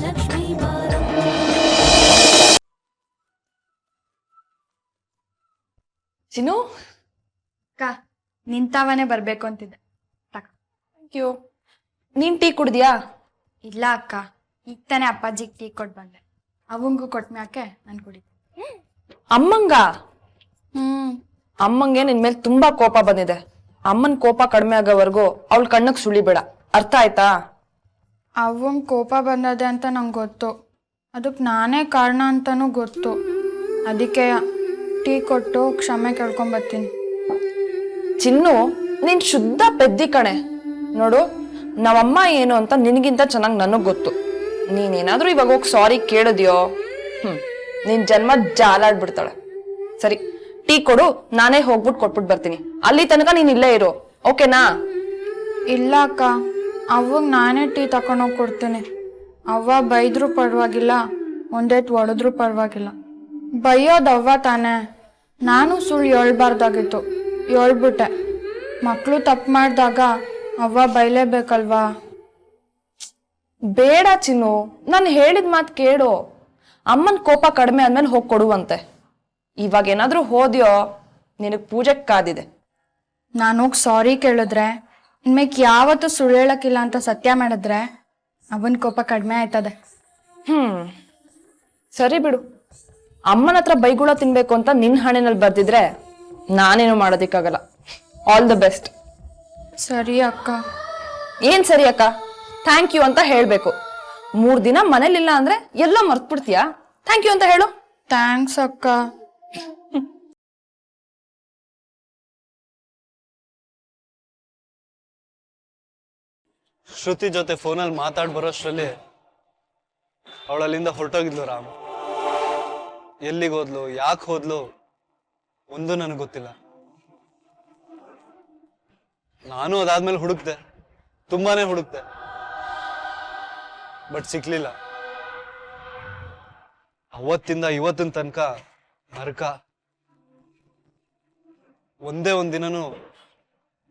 ಲಕ್ಷ್ಮೀ ಬಾರಮ್ಮ. ಚಿನ್ನು ಅಕ್ಕ ನಿಂತಾವನೆ ಬರ್ಬೇಕು ಅಂತಿದ್ದೆ. Thank you. ನೀನ್ ಟೀ ಕುಡ್ದ್ಯಾ? ಇಲ್ಲ ಅಕ್ಕ, ಈಗ ತಾನೇ ಅಪ್ಪಾಜಿಗೆ ಟೀ ಕೊಟ್ಟು ಬಂದೆ. ಅವಂಗೂ ಕೊಟ್ಮ್ಯಾಕೆ ನಾನು ಕುಡಿತೆ. ಅಮ್ಮಂಗ? ಅಮ್ಮಂಗೆ ನಿನ್ ಮೇಲೆ ತುಂಬಾ ಕೋಪ ಬಂದಿದೆ. ಅಮ್ಮನ್ ಕೋಪ ಕಡಿಮೆ ಆಗೋವರೆಗೂ ಅವಳ ಕಣ್ಣಗ್ ಸುಳಿಬೇಡ, ಅರ್ಥ ಆಯ್ತಾ? ಅವಂಗ್ ಕೋಪ ಬಂದದೆ ಅಂತ ನಂಗೆ ಗೊತ್ತು, ಅದಕ್ಕೆ ನಾನೇ ಕಾರಣ ಅಂತನೂ ಗೊತ್ತು. ಅದಕ್ಕೆ ಟೀ ಕೊಟ್ಟು ಕ್ಷಮೆ ಕೇಳ್ಕೊಂಬರ್ತೀನಿ. ಚಿನ್ನು, ನೀನ್ ಶುದ್ಧ ಪೆದ್ದಿ ಕಣೆ. ನೋಡು, ನಮ್ಮಮ್ಮ ಏನು ಅಂತ ನಿನಗಿಂತ ಚೆನ್ನಾಗಿ ನನಗ್ ಗೊತ್ತು. ನೀನೇನಾದ್ರೂ ಇವಾಗ ಹೋಗಿ ಸಾರಿ ಕೇಳಿದ್ಯೋ ನಿನ್ ಜನ್ಮ ಜಾಲಾಡ್ಬಿಡ್ತಾಳೆ. ಸರಿ, ಟೀ ಕೊಡು, ನಾನೇ ಹೋಗ್ಬಿಟ್ಟು ಕೊಟ್ಬಿಟ್ಟು ಬರ್ತೀನಿ. ಅಲ್ಲಿ ತನಕ ನೀನ್ ಇಲ್ಲೇ ಇರು, ಓಕೆನಾ? ಇಲ್ಲ ಅಕ್ಕ, ಅವಂಗ್ ನಾನೇ ಟೀ ತಕೊಂಡೋಗಿ ಕೊಡ್ತೀನಿ. ಅವ್ವ ಬೈದ್ರೂ ಪರವಾಗಿಲ್ಲ, ಒಂದೇಟ್ ಹೊಡೆದ್ರೂ ಪರವಾಗಿಲ್ಲ. ಬೈಯೋದವ್ವ ತಾನೇ, ನಾನು ಸುಳ್ಳು ಹೇಳ್ಬಾರ್ದಾಗಿತ್ತು, ಹೇಳ್ಬಿಟ್ಟೆ. ಮಕ್ಕಳು ತಪ್ಪು ಮಾಡಿದಾಗ ಅವ್ವ ಬೈಲೇಬೇಕಲ್ವಾ? ಬೇಡ ಚಿನ್ನು, ನಾನು ಹೇಳಿದ ಮಾತು ಕೇಳು. ಅಮ್ಮನ ಕೋಪ ಕಡಿಮೆ ಆದ್ಮೇಲೆ ಹೋಗಿ ಕೊಡುವಂತೆ. ಇವಾಗ ಏನಾದ್ರೂ ಹೋದ್ಯೋ ನಿನಗ್ ಪೂಜೆ ಕಾದಿದೆ. ನಾನು ಹೋಗಿ ಸಾರಿ ಕೇಳಿದ್ರೆ, ಇನ್ಮೇಲೆ ಯಾವತ್ತೂ ಸುಳ್ಳು ಹೇಳಕ್ಕಿಲ್ಲ ಅಂತ ಸತ್ಯ ಮಾಡಿದ್ರೆ ಅವನ ಕೋಪ ಕಡಿಮೆ ಆಯ್ತದೆ. ಸರಿ ಬಿಡು. ಅಮ್ಮನ ಹತ್ರ ಬೈಗುಳ ತಿನ್ಬೇಕು ಅಂತ ನಿನ್ ಹಣೆನಲ್ಲಿ ಬರ್ದಿದ್ರೆ ನಾನೇನು ಮಾಡೋದಿಕ್ಕಾಗಲ್ಲ. All the best. ಸರಿ ಅಕ್ಕ. ಏನ್ ಸರಿ ಅಕ್ಕ? ಥ್ಯಾಂಕ್ ಯು ಅಂತ ಹೇಳ್ಬೇಕು. 3 ದಿನ ಮನೇಲಿಲ್ಲ ಅಂದ್ರೆ ಎಲ್ಲ ಮರ್ತ್ಬಿಡ್ತೀಯಾ? ಥ್ಯಾಂಕ್ ಯು ಅಂತ ಹೇಳು. ಥ್ಯಾಂಕ್ಸ್ ಅಕ್ಕ. ಶ್ರುತಿ ಜೊತೆ ಫೋನಲ್ಲಿ ಮಾತಾಡ್ ಬರೋಷ್ಟ್ರಲ್ಲಿ ಅವಳಲ್ಲಿಂದ ಹೊರಟೋಗಿದ್ಲು. ರಾಮ್ ಎಲ್ಲಿಗೆ ಹೋದ್ಲು, ಯಾಕೆ ಹೋದ್ಲು ಒಂದು ನನಗೆ ಗೊತ್ತಿಲ್ಲ. ನಾನು ಅದಾದ್ಮೇಲೆ ಹುಡುಕ್ತೆ, ತುಂಬಾನೇ ಹುಡುಕ್ತೆ, ಬಟ್ ಸಿಕ್ಲಿಲ್ಲ. ಅವತ್ತಿಂದ ಇವತ್ತಿನ ತನಕ ನರಕ. ಒಂದೇ ಒಂದಿನನೂ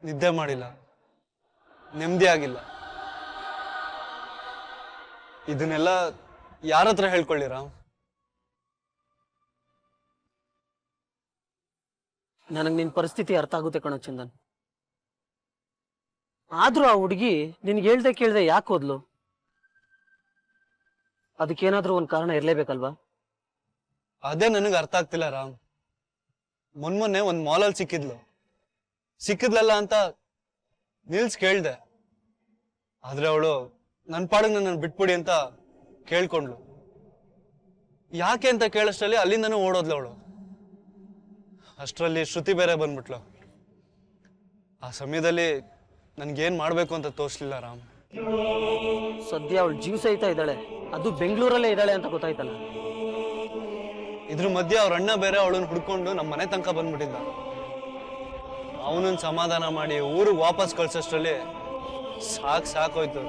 ನಿದ್ದೆ ಮಾಡಿಲ್ಲ, ನೆಮ್ಮದಿ ಆಗಿಲ್ಲ. ಇದನ್ನೆಲ್ಲ ಯಾರ ಹತ್ರ ಹೇಳ್ಕೊಳ್ಳಿ ರಾಮ್? ನನಗೆ ನಿನ್ ಪರಿಸ್ಥಿತಿ ಅರ್ಥ ಆಗುತ್ತೆ ಕಣೋ ಚಂದನ್. ಆದ್ರೂ ಆ ಹುಡುಗಿ ನಿನ್ಗೆ ಹೇಳ್ದೆ ಕೇಳ್ದೆ ಯಾಕೆ ಹೋದ್ಲು? ಅದಕ್ಕೇನಾದ್ರೂ ಒಂದ್ ಕಾರಣ ಇರ್ಲೇಬೇಕಲ್ವಾ? ಅದೇ ನನಗೆ ಅರ್ಥ ಆಗ್ತಿಲ್ಲ ರಾಮ್. ಮೊನ್ನೆ ಒಂದ್ ಮಾಲಲ್ಲಿ ಸಿಕ್ಕಿದ್ಲಲ್ಲ ಅಂತ ನಿಲ್ಸ್ ಕೇಳ್ದೆ. ಆದ್ರೆ ಅವಳು ನನ್ನ ಪಾಡಿಗೆ ನನ್ನ ಬಿಟ್ಬಿಡಿ ಅಂತ ಕೇಳ್ಕೊಂಡ್ಲು. ಯಾಕೆ ಅಂತ ಕೇಳಷ್ಟರಲ್ಲಿ ಅಲ್ಲಿಂದನೂ ಓಡೋದ್ಲು ಅವಳು. ಅಷ್ಟರಲ್ಲಿ ಶ್ರುತಿ ಬೇರೆ ಬಂದ್ಬಿಟ್ಲು. ಆ ಸಮಯದಲ್ಲಿ ನನ್ಗೇನ್ ಮಾಡ್ಬೇಕು ಅಂತ ತೋರಿಸ್ಲಿಲ್ಲ ರಾಮ್. ಸದ್ಯ ಅವಳು ಜೀವ ಸಹಿತ ಇದ್ದಾಳೆ, ಅದು ಬೆಂಗಳೂರಲ್ಲೇ ಇದ್ದಾಳೆ ಅಂತ ಗೊತ್ತಾಯ್ತಲ್ಲ. ಇದ್ರ ಮಧ್ಯೆ ಅವ್ರ ಅಣ್ಣ ಬೇರೆ ಅವಳನ್ನ ಹುಡ್ಕೊಂಡು ನಮ್ಮ ಮನೆ ತನಕ ಬಂದ್ಬಿಟ್ಟಿದ್ದ. ಅವನನ್ನ ಸಮಾಧಾನ ಮಾಡಿ ಊರಿಗೆ ವಾಪಸ್ ಕಳ್ಸೋಷ್ಟ್ರಲ್ಲಿ ಸಾಕೋಯ್ತು.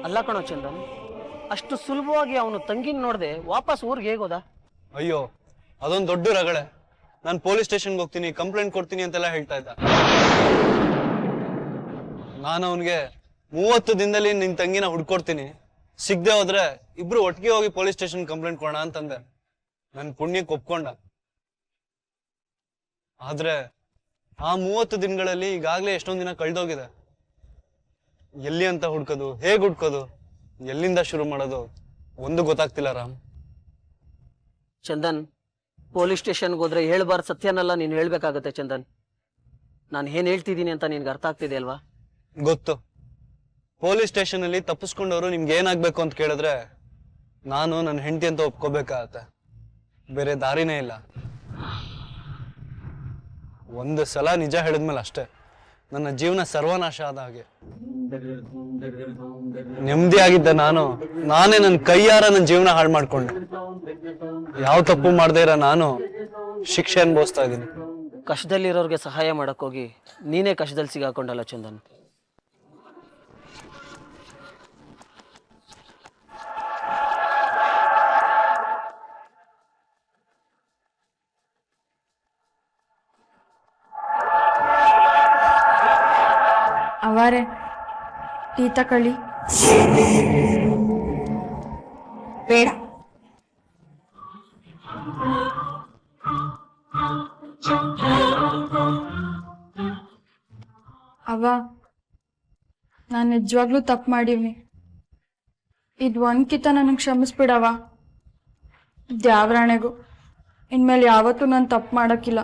ಅಲ್ಲ ಕಣೋ ಚಂದನ್, ಅಷ್ಟು ಸುಲಭವಾಗಿ ಅವನು ತಂಗಿನ ನೋಡ್ದೆ ವಾಪಸ್ ಊರಿಗೆ ಹೇಗೋದ? ಅಯ್ಯೋ, ಅದೊಂದು ದೊಡ್ಡ ರಗಳೆ. ನಾನು ಪೊಲೀಸ್ ಸ್ಟೇಷನ್ಗೆ ಹೋಗ್ತೀನಿ, ಕಂಪ್ಲೇಂಟ್ ಕೊಡ್ತೀನಿ ಅಂತೆಲ್ಲ ಹೇಳ್ತಾ ಇದ್ದ. ನಾನು ಅವನಿಗೆ 30 ದಿನದಲ್ಲಿ ನಿನ್ ತಂಗಿನ ಹುಡ್ಕೊಡ್ತೀನಿ, ಸಿಗದೆ ಹೋದ್ರೆ ಇಬ್ರು ಒಟ್ಟಿಗೆ ಹೋಗಿ ಪೊಲೀಸ್ ಸ್ಟೇಷನ್ ಕಂಪ್ಲೇಂಟ್ ಕೊಡೋಣ ಅಂತಂದೆ. ನನ್ ಪುಣ್ಯಕ್ಕೆ ಒಪ್ಕೊಂಡ. ಆದ್ರೆ ಆ 30 ದಿನಗಳಲ್ಲಿ ಈಗಾಗ್ಲೇ ಎಷ್ಟೊಂದ್ ದಿನ ಕಳ್ದೋಗಿದೆ. ಎಲ್ಲಿ ಅಂತ ಹುಡ್ಕೋದು, ಹೇಗ್ ಹುಡ್ಕೋದು, ಎಲ್ಲಿಂದ ಶುರು ಮಾಡೋದು ಒಂದು ಗೊತ್ತಾಗ್ತಿಲ್ಲ ರಾಮ್. ಚಂದನ್, ಪೊಲೀಸ್ ಸ್ಟೇಷನ್ಗೆ ಹೋದ್ರೆ ಹೇಳ್ಬಾರ್ದು ಸತ್ಯನೆಲ್ಲ ನೀನು ಹೇಳ್ಬೇಕಾಗತ್ತೆ ಚಂದನ್. ನಾನು ಏನ್ ಹೇಳ್ತಿದ್ದೀನಿ ಅಂತ ನಿನ್ಗೆ ಅರ್ಥ ಆಗ್ತಿದೆ ಅಲ್ವಾ? ಗೊತ್ತು. ಪೊಲೀಸ್ ಸ್ಟೇಷನ್ ಅಲ್ಲಿ ತಪ್ಪಿಸ್ಕೊಂಡವರು ನಿಮ್ಗೆ ಏನಾಗ್ಬೇಕು ಅಂತ ಕೇಳಿದ್ರೆ ನಾನು ನನ್ನ ಹೆಂಡತಿ ಅಂತ ಒಪ್ಕೋಬೇಕಾಗತ್ತೆ, ಬೇರೆ ದಾರಿನೇ ಇಲ್ಲ. ಒಂದು ಸಲ ನಿಜ ಹೇಳಿದ್ಮೇಲೆ ಅಷ್ಟೇ ನನ್ನ ಜೀವನ ಸರ್ವನಾಶ ಆದ ಹಾಗೆ. ನೆಮ್ಮದಿಯಾಗಿದ್ದ ನಾನೇ ನನ್ನ ಕೈಯಾರ ನನ್ನ ಜೀವನ ಹಾಳು ಮಾಡ್ಕೊಂಡೆ. ಯಾವ ತಪ್ಪು ಮಾಡದೇ ಇರೋ ನಾನು ಶಿಕ್ಷೆ ಅನುಭವಿಸ್ತಾ ಇದ್ದೀನಿ. ಕಷ್ಟದಲ್ಲಿರೋರ್ಗೆ ಸಹಾಯ ಮಾಡಕ್ ಹೋಗಿ ನೀನೇ ಕಷ್ಟದಲ್ಲಿ ಸಿಗಾಕೊಂಡಲ್ಲ ಚಂದನ್. ಅವಾರೆ ಟೀ ತಕೊಳ್ಳಿ. ಬೇಡ. ಅವ್ವ, ನಾನು ನಿಜವಾಗ್ಲೂ ತಪ್ಪು ಮಾಡೀವ್ನಿ. ಇದು ಒಂದ್ಕಿತ ನನಗೆ ಕ್ಷಮಿಸ್ಬಿಡವ. ದ್ಯಾವ್ರಾಣೆಗೂ ಇನ್ಮೇಲೆ ಯಾವತ್ತೂ ನಾನು ತಪ್ಪು ಮಾಡೋಕ್ಕಿಲ್ಲ.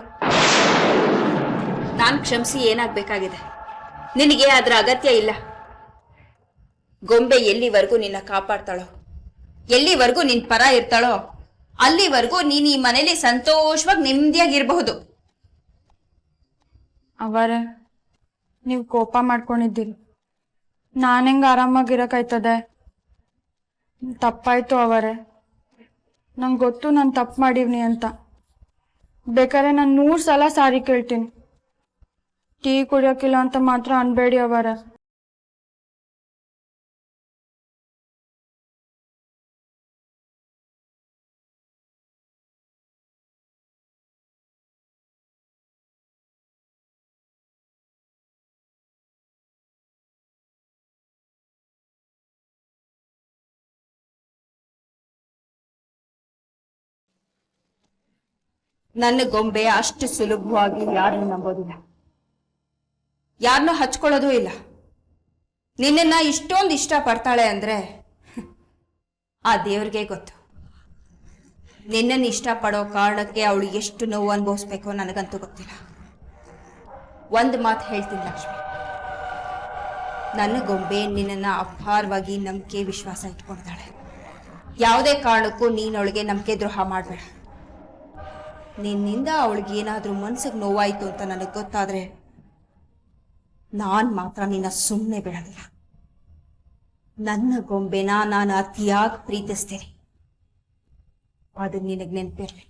ನಾನು ಕ್ಷಮಿಸಿ ಏನಾಗಬೇಕಾಗಿದೆ? ನಿನಗೆ ಅದರ ಅಗತ್ಯ ಇಲ್ಲ. ಗೊಂಬೆ ಎಲ್ಲಿವರೆಗೂ ನಿನ್ನ ಕಾಪಾಡ್ತಾಳೋ, ಎಲ್ಲಿವರೆಗೂ ನಿನ್ ಪರ ಇರ್ತಾಳೋ, ಅಲ್ಲಿವರೆಗೂ ನೀನು ಈ ಮನೇಲಿ ಸಂತೋಷವಾಗಿ ನೆಮ್ಮದಿಯಾಗಿರಬಹುದು. ಅವರೇ, ನೀವು ಕೋಪ ಮಾಡ್ಕೊಂಡಿದ್ದೀರಿ. ನಾನು ಹೆಂಗೆ ಆರಾಮಾಗಿರೋಕ್ಕಾಯ್ತದೆ? ತಪ್ಪಾಯ್ತು ಅವರೇ. ನಂಗೆ ಗೊತ್ತು ನಾನು ತಪ್ಪು ಮಾಡೀವ್ನಿ ಅಂತ. ಬೇಕಾದ್ರೆ ನಾನು 100 ಸಲ ಸಾರಿ ಕೇಳ್ತೀನಿ. ಟೀ ಕುಡಿಯೋಕ್ಕಿಲ್ಲ ಅಂತ ಮಾತ್ರ ಅನ್ಬೇಡಿ ಅವರೇ. ನನ್ನ ಗೊಂಬೆ ಅಷ್ಟು ಸುಲಭವಾಗಿ ಯಾರನ್ನು ನಂಬೋದಿಲ್ಲ, ಯಾರನ್ನೂ ಹಚ್ಕೊಳ್ಳೋದೂ ಇಲ್ಲ. ನಿನ್ನನ್ನ ಇಷ್ಟೊಂದು ಇಷ್ಟ ಪಡ್ತಾಳೆ ಅಂದ್ರೆ ಆ ದೇವ್ರಿಗೆ ಗೊತ್ತು. ನಿನ್ನನ್ನು ಇಷ್ಟಪಡೋ ಕಾರಣಕ್ಕೆ ಅವಳು ಎಷ್ಟು ನೋವು ಅನುಭವಿಸ್ಬೇಕೋ ನನಗಂತೂ ಗೊತ್ತಿಲ್ಲ. ಒಂದು ಮಾತು ಹೇಳ್ತೀನಿ ಲಕ್ಷ್ಮಿ, ನನ್ನ ಗೊಂಬೆ ನಿನ್ನನ್ನು ಅಪಾರವಾಗಿ ನಂಬಿಕೆ ವಿಶ್ವಾಸ ಇಟ್ಕೊಳ್ತಾಳೆ. ಯಾವುದೇ ಕಾರಣಕ್ಕೂ ನೀನವಳಿಗೆ ನಂಬಿಕೆ ದ್ರೋಹ ಮಾಡಬೇಡ. ನಿನ್ನಿಂದ ಅವಳಿಗೆ ಏನಾದರೂ ಮನ್ಸಿಗೆ ನೋವಾಯಿತು ಅಂತ ನನಗೆ ಗೊತ್ತಾದ್ರೆ ನಾನು ಮಾತ್ರ ನಿನ್ನ ಸುಮ್ಮನೆ ಬಿಡಲಿಲ್ಲ. ನನ್ನ ಗೊಂಬೆನ ನಾನು ಅತಿಯಾಗಿ ಪ್ರೀತಿಸ್ತೇನೆ, ಅದು ನಿನಗೆ ನೆನಪಿರಲಿ.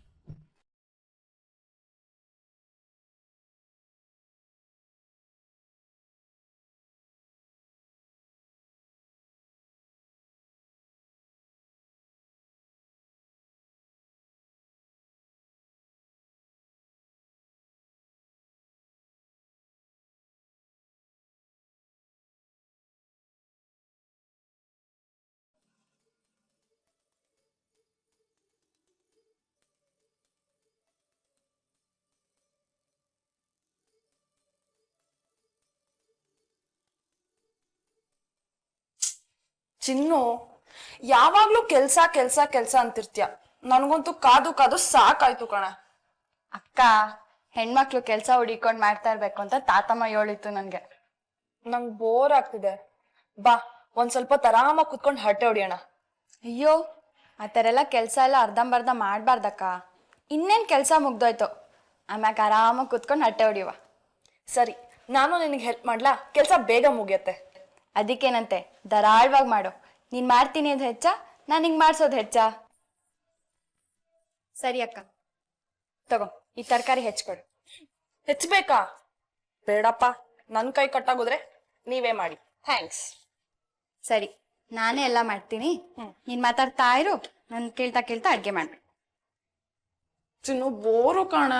ಚಿನ್ನು, ಯಾವಾಗ್ಲೂ ಕೆಲ್ಸ ಕೆಲ್ಸ ಕೆಲ್ಸ ಅಂತಿರ್ತೀಯ. ನನ್ಗಂತೂ ಕಾದು ಕಾದು ಸಾಕಾಯ್ತು ಕಣ. ಅಕ್ಕ, ಹೆಣ್ಮಕ್ಳು ಕೆಲಸ ಹುಡಿಕೊಂಡು ಮಾಡ್ತಾ ಇರ್ಬೇಕು ಅಂತ ತಾತಮ್ಮ ಹೇಳಿತ್ತು ನನ್ಗೆ. ನಂಗ್ ಬೋರ್ ಆಗ್ತಿದೆ. ಬಾ, ಒಂದ್ ಸ್ವಲ್ಪ ಆರಾಮಾಗಿ ಕುತ್ಕೊಂಡು ಹರಟೆ ಹೊಡಿಯೋಣ. ಅಯ್ಯೋ, ಆ ಥರ ಎಲ್ಲ ಕೆಲಸ ಎಲ್ಲ ಅರ್ಧಂಬರ್ಧ ಮಾಡಬಾರ್ದಕ್ಕ. ಇನ್ನೇನು ಕೆಲಸ ಮುಗ್ದೋಯ್ತು, ಆಮ್ಯಾಗ ಆರಾಮಾಗಿ ಕುತ್ಕೊಂಡು ಹರಟೆ ಹೊಡಿಯುವ. ಸರಿ, ನಾನು ನಿನಗೆ ಹೆಲ್ಪ್ ಮಾಡ್ಲಾ? ಕೆಲಸ ಬೇಗ ಮುಗಿಯತ್ತೆ. ಅದಕ್ಕೇನಂತೆ, ಧಾರಾಳವಾಗಿ ಮಾಡು. ನೀನು ಮಾಡ್ತೀನಿ ಅದು ಹೆಚ್ಚ, ನಾನು ಹಿಂಗೆ ಮಾಡಿಸೋದು ಹೆಚ್ಚ? ಸರಿ ಅಕ್ಕ, ತಗೋ ಈ ತರಕಾರಿ ಹೆಚ್ಚಿಕೊಡು. ಹೆಚ್ಚಬೇಕಾ? ಬೇಡಪ್ಪ, ನನ್ನ ಕೈ ಕಟ್ಟಾಗೋದ್ರೆ ನೀವೇ ಮಾಡಿ. ಥ್ಯಾಂಕ್ಸ್. ಸರಿ, ನಾನೇ ಎಲ್ಲ ಮಾಡ್ತೀನಿ. ನೀನು ಮಾತಾಡ್ತಾ ಇರು, ನಾನು ಕೇಳ್ತಾ ಕೇಳ್ತಾ ಅಡುಗೆ ಮಾಡ್ಬೇಕು. ಚಿನ್ನು, ಬೋರು ಕಾಣ.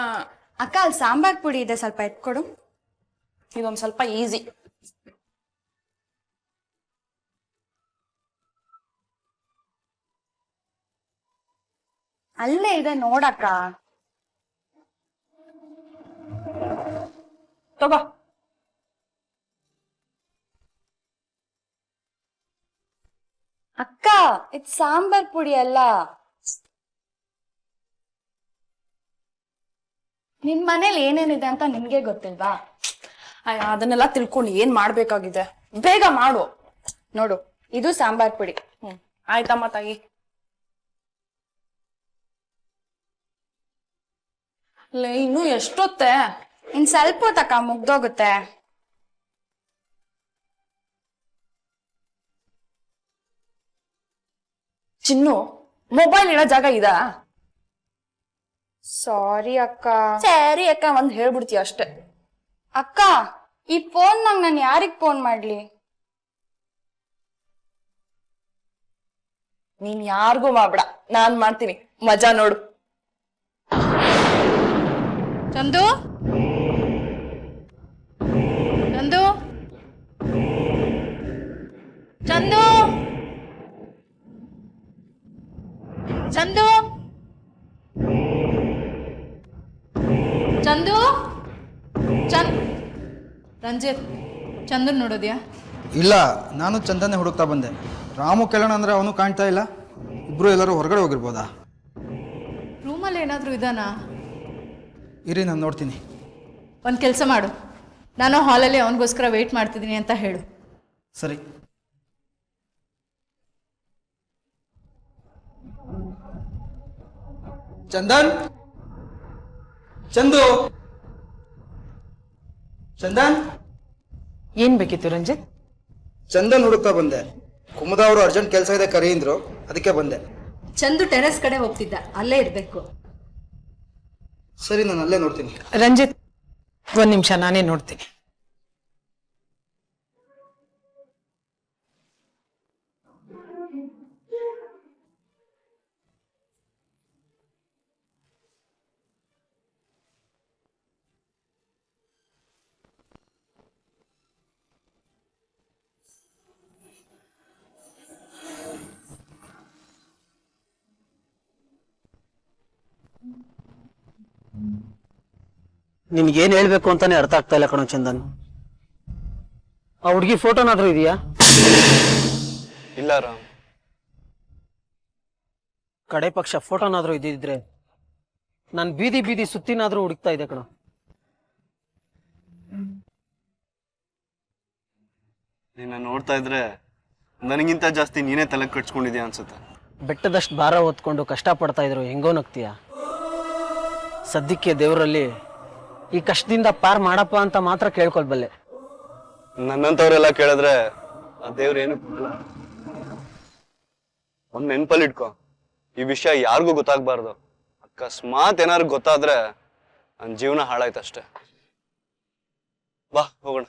ಅಕ್ಕ, ಅಲ್ಲಿ ಸಾಂಬಾರ್ ಪುಡಿ ಇದೆ, ಸ್ವಲ್ಪ ಎತ್ಕೊಡು. ಇದೊಂದು ಸ್ವಲ್ಪ ಈಸಿ. ಅಲ್ಲೇ ಇದೆ ನೋಡಕ್ಕ. ತಗೋ. ಅಕ್ಕ, ಇದು ಸಾಂಬಾರ್ ಪುಡಿ ಅಲ್ಲ. ನಿನ್ ಮನೇಲಿ ಏನೇನಿದೆ ಅಂತ ನಿನ್ಗೆ ಗೊತ್ತಿಲ್ವಾ? ಅದನ್ನೆಲ್ಲ ತಿಳ್ಕೊಂಡು ಏನ್ ಮಾಡ್ಬೇಕಾಗಿದೆ? ಬೇಗ ಮಾಡು. ನೋಡು, ಇದು ಸಾಂಬಾರ್ ಪುಡಿ. ಆಯ್ತಮ್ಮ ತಾಯಿ. ಇನ್ನು ಎಷ್ಟೊತ್ತೆ? ಇನ್ ಸ್ವಲ್ಪ ಹೊತ್ತಕ್ಕ ಮುಗ್ದೋಗುತ್ತೆ. ಚಿನ್ನು, ಮೊಬೈಲ್ ಇಡೋ ಜಾಗ ಇದಾ? ಸಾರಿ ಅಕ್ಕ. ಸರಿ ಅಕ್ಕ, ಒಂದ್ ಹೇಳ್ಬಿಡ್ತೀಯ ಅಷ್ಟೇ. ಅಕ್ಕ, ಈ ಫೋನ್ ನಾನು ಯಾರಿಗ್ ಫೋನ್ ಮಾಡ್ಲಿ? ನೀನ್ ಯಾರಿಗೂ ಮಾಡ್ಬೇಡ, ನಾನ್ ಮಾಡ್ತೀನಿ. ಮಜಾ ನೋಡು. ಚಂದು, ಚಂದು, ಚಂದು. ಚಂದು ಚಂದು ರಂಜಿತ್ ಚಂದನ್ ನೋಡೋದ್ಯಾ? ಇಲ್ಲ, ನಾನು ಚಂದನ್ನೇ ಹುಡುಕ್ತಾ ಬಂದೆ. ರಾಮು ಕೇಳೋಣ ಅಂದರೆ ಅವನು ಕಾಣ್ತಾ ಇಲ್ಲ. ಇಬ್ಬರು ಎಲ್ಲರೂ ಹೊರಗಡೆ ಹೋಗಿರ್ಬೋದಾ? ರೂಮಲ್ಲಿ ಏನಾದರೂ ಇದಾನಾ? ಇರಿ, ನಾನು ನೋಡ್ತೀನಿ. ಒಂದು ಕೆಲಸ ಮಾಡು, ನಾನು ಹಾಲಲ್ಲಿ ಅವನಿಗೋಸ್ಕರ ವೆಯ್ಟ್ ಮಾಡ್ತಿದ್ದೀನಿ ಅಂತ ಹೇಳು. ಸರಿ. ಚಂದನ್, ಚಂದು, ಚಂದನ್. ಏನ್ ಬೇಕಿತ್ತು ರಂಜಿತ್? ಚಂದನ್ ಹುಡುಕ್ತಾ ಬಂದೆ. ಕುಮುದ ಅವರು ಅರ್ಜೆಂಟ್ ಕೆಲಸ ಇದೆ ಕರೀಂದ್ರು, ಅದಕ್ಕೆ ಬಂದೆ. ಚಂದು ಟೆರೆಸ್ ಕಡೆ ಹೋಗ್ತಿದ್ದ, ಅಲ್ಲೇ ಇರಬೇಕು. ಸರಿ, ನಾನು ಅಲ್ಲೇ ನೋಡ್ತೀನಿ. ರಂಜಿತ್, ಒಂದ್ ನಿಮಿಷ, ನಾನೇ ನೋಡ್ತೀನಿ. ನಿನ್ಗೇನ್ ಹೇಳ್ಬೇಕು ಅಂತಾನೆ ಅರ್ಥ ಆಗ್ತಾ ಇಲ್ಲ ಕಣೋ ಚಂದನ್. ಆ ಹುಡುಗಿ ಫೋಟೋನಾದ್ರೂ ಇದೆಯಾ? ಇಲ್ಲ ರಾಮ್. ಕಡೆ ಪಕ್ಷ ಫೋಟೋನಾದ್ರೂ ಇದ್ದಿದ್ರೆ ನಾನು ಬೀದಿ ಬೀದಿ ಸುತ್ತಿನಾದ್ರೂ ಹುಡುಕ್ತಾ ಇದ್ದೆ ಕಣೋ. ನಿನ್ನ ನೋಡ್ತಾ ಇದ್ರೆ ನನಗಿಂತ ಜಾಸ್ತಿ ನೀನೇ ತಲೆ ಕಟ್ಸ್ಕೊಂಡಿದ್ಯಾ ಅನ್ಸುತ್ತೆ. ಬೆಟ್ಟದಷ್ಟು ಭಾರ ಹೊತ್ಕೊಂಡು ಕಷ್ಟ ಪಡ್ತಾ ಇದ್ರು ಹೆಂಗೋ ನಗ್ತೀಯ. ಸದ್ಯಕ್ಕೆ ದೇವರಲ್ಲಿ ಈ ಕಷ್ಟದಿಂದ ಪಾರ್ ಮಾಡಪ್ಪ ಅಂತ ಮಾತ್ರ ಕೇಳ್ಕೊಳ್ಬಲ್ಲೆ. ನನ್ನಂತವ್ರೆಲ್ಲ ಕೇಳಿದ್ರೆ ಆ ದೇವ್ರ ಏನು ಕೊಡಲ್ಲ. ಒಂದ್ ನೆನ್ಪಲ್ಲಿ ಇಟ್ಕೊ, ಈ ವಿಷಯ ಯಾರಿಗೂ ಗೊತ್ತಾಗ್ಬಾರ್ದು. ಅಕಸ್ಮಾತ್ ಏನಾದ್ರು ಗೊತ್ತಾದ್ರೆ ನನ್ನ ಜೀವನ ಹಾಳಾಯ್ತಷ್ಟೆ. ಬಾ ಹೋಗೋಣ.